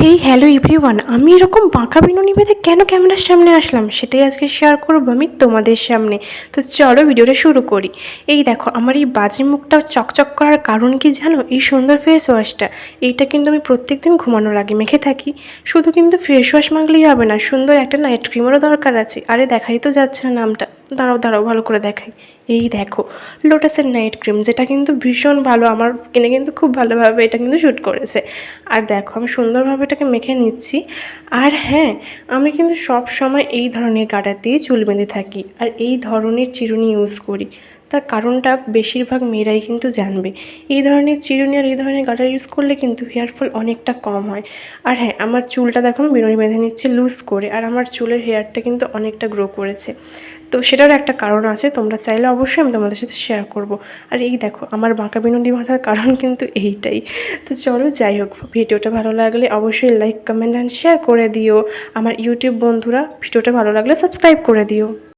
Hey hello everyone, আমি এরকম বাঁকা বিনুনি বেঁধে কেন ক্যামেরার সামনে আসলাম সেটাই আজকে শেয়ার করবো আমি তোমাদের সামনে। তো চলো ভিডিওটা শুরু করি। এই দেখো আমার এই বাজে মুখটা চকচক করার কারণ কি জানো? এই সুন্দর ফেস ওয়াশটা। এইটা কিন্তু আমি প্রত্যেকদিন ঘুমানোর আগে মেখে থাকি। শুধু কিন্তু ফেস ওয়াশ মাখলেই হবে না, সুন্দর একটা নাইট ক্রিমেরও দরকার আছে। আরে দেখাই তো যাচ্ছে না নামটা, দাঁড়াও দাঁড়াও ভালো করে দেখাই। এই দেখো, লোটাসের নাইট ক্রিম, যেটা কিন্তু ভীষণ ভালো, আমার স্কিনে কিন্তু খুব ভালোভাবে এটা কিন্তু শ্যুট করেছে। আর দেখো আমি সুন্দরভাবে এটাকে মেখে নিচ্ছি। আর হ্যাঁ, আমি কিন্তু সব সময় এই ধরনের গার্ডার দিয়ে চুল বেঁধে থাকি আর এই ধরনের চিরুনি ইউজ করি। তার কারণটা বেশিরভাগ মেয়েরাই কিন্তু জানবে। এই ধরনের চিরুনি আর এই ধরনের গার্ডার ইউজ করলে কিন্তু হেয়ার ফল অনেকটা কম হয়। আর হ্যাঁ, আমার চুলটা দেখো আমি বিনুনি বেঁধে নিচ্ছি লুজ করে, আর আমার চুলের হেয়ারটা কিন্তু অনেকটা গ্রো করেছে। তো সেটারও একটা কারণ আছে, তোমরা চাইলে অবশ্যই আমি তোমাদের সাথে শেয়ার করব। আর এই দেখো আমার বাঁকা বিনুনি বাঁধার কারণ কিন্তু এইটাই। তো চলো যাই হোক, ভিডিওটা ভালো লাগলে অবশ্যই লাইক কমেন্ট অ্যান্ড শেয়ার করে দিও। আমার ইউটিউব বন্ধুরা ভিডিওটা ভালো লাগলে সাবস্ক্রাইব করে দিও।